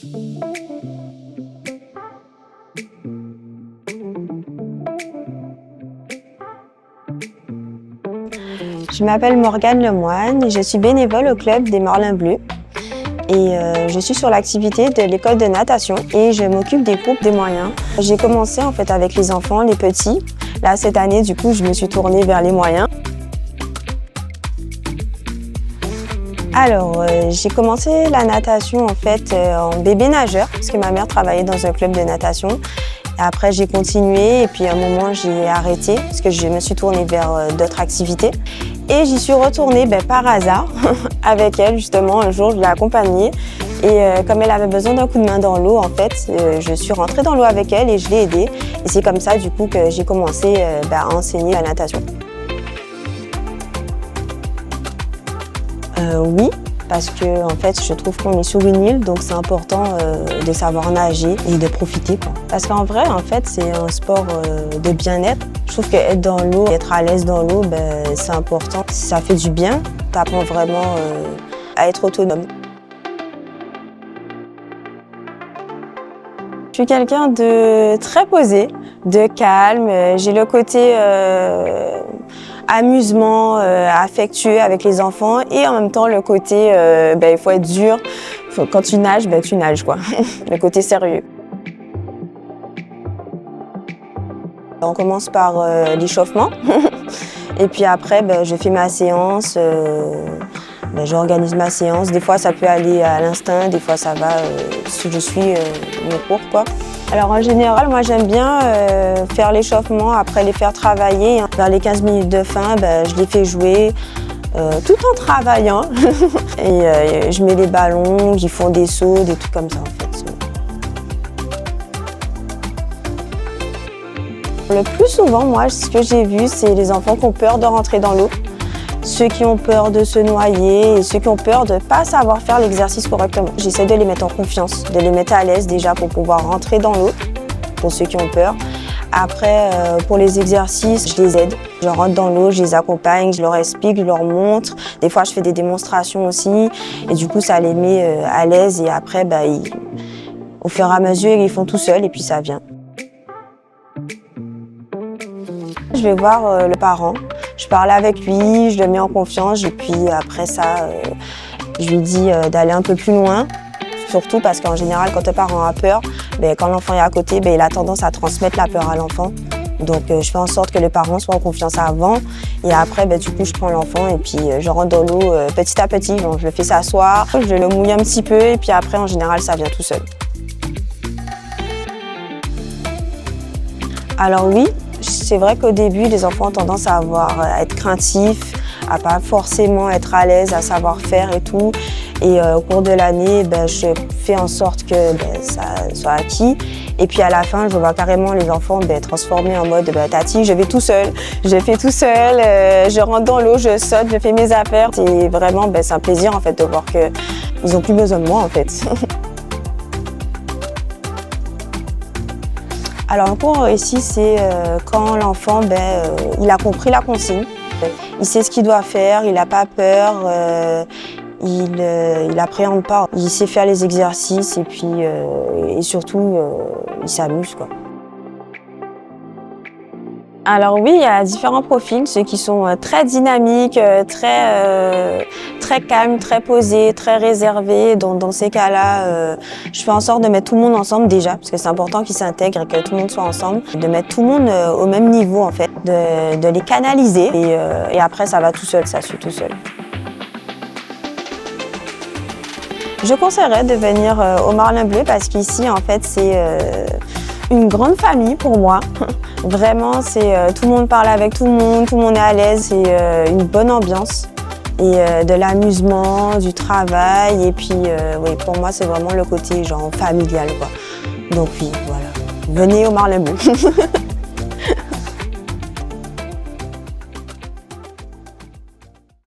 Je m'appelle Morgane Lemoine et je suis bénévole au club des Marlins Bleus. Et je suis sur l'activité de l'école de natation et je m'occupe des groupes des moyens. J'ai commencé en fait avec les enfants, les petits. Là, cette année, du coup, je me suis tournée vers les moyens. Alors, j'ai commencé la natation en fait en bébé nageur parce que ma mère travaillait dans un club de natation. Après, j'ai continué et puis à un moment, j'ai arrêté parce que je me suis tournée vers d'autres activités. Et j'y suis retournée par hasard avec elle, justement. Un jour, je l'ai accompagnée et comme elle avait besoin d'un coup de main dans l'eau, en fait, je suis rentrée dans l'eau avec elle et je l'ai aidée. Et c'est comme ça, du coup, que j'ai commencé à enseigner la natation. Oui. Parce que en fait, je trouve qu'on est sur une île, donc c'est important de savoir nager et de profiter, quoi. Parce qu'en vrai, en fait, c'est un sport de bien-être. Je trouve qu'être dans l'eau, être à l'aise dans l'eau, c'est important. Ça fait du bien. Tu apprends vraiment à être autonome. Je suis quelqu'un de très posé, de calme. J'ai le côté amusement, affectueux avec les enfants et en même temps le côté il faut être dur. Quand tu nages, tu nages quoi. Le côté sérieux. On commence par l'échauffement et puis après je fais ma séance. J'organise ma séance. Des fois ça peut aller à l'instinct, des fois ça va si je suis mes cours quoi. Alors en général, moi j'aime bien faire l'échauffement, après les faire travailler. Vers les 15 minutes de fin, je les fais jouer tout en travaillant. Et je mets les ballons, ils font des sauts, des trucs comme ça en fait. Le plus souvent, moi, ce que j'ai vu, c'est les enfants qui ont peur de rentrer dans l'eau. Ceux qui ont peur de se noyer et ceux qui ont peur de ne pas savoir faire l'exercice correctement. J'essaie de les mettre en confiance, de les mettre à l'aise déjà pour pouvoir rentrer dans l'eau, pour ceux qui ont peur. Après, pour les exercices, je les aide. Je rentre dans l'eau, je les accompagne, je leur explique, je leur montre. Des fois, je fais des démonstrations aussi et du coup, ça les met à l'aise et après, au fur et à mesure, ils font tout seuls et puis ça vient. Je vais voir le parent. Je parle avec lui, je le mets en confiance et puis après ça, je lui dis d'aller un peu plus loin. Surtout parce qu'en général, quand le parent a peur, quand l'enfant est à côté, il a tendance à transmettre la peur à l'enfant. Donc je fais en sorte que le parent soit en confiance avant et après, du coup, je prends l'enfant et puis je rentre dans l'eau petit à petit. Donc, je le fais s'asseoir, je le mouille un petit peu et puis après, en général, ça vient tout seul. Alors oui. C'est vrai qu'au début, les enfants ont tendance à être craintifs, à pas forcément être à l'aise, à savoir faire et tout. Et au cours de l'année, je fais en sorte que ça soit acquis. Et puis à la fin, je vois carrément les enfants transformés en mode tati, je vais tout seul, je fais tout seul, je rentre dans l'eau, je saute, je fais mes affaires. C'est vraiment c'est un plaisir en fait de voir qu'ils n'ont plus besoin de moi en fait. Alors, un cours ici, c'est quand l'enfant, il a compris la consigne, il sait ce qu'il doit faire, il n'a pas peur, il n'appréhende pas, il sait faire les exercices et puis et surtout, il s'amuse, quoi. Alors oui, il y a différents profils, ceux qui sont très dynamiques, très calmes, très posés, très réservés. Dans ces cas-là, je fais en sorte de mettre tout le monde ensemble déjà, parce que c'est important qu'ils s'intègrent et que tout le monde soit ensemble. De mettre tout le monde au même niveau en fait, de les canaliser et après ça va tout seul, ça suit tout seul. Je conseillerais de venir au Marlins Bleus parce qu'ici en fait c'est une grande famille pour moi. Vraiment, tout le monde parle avec tout le monde est à l'aise, c'est une bonne ambiance et de l'amusement, du travail et puis oui, pour moi c'est vraiment le côté genre familial quoi. Donc oui, voilà, venez au Marlins Bleus.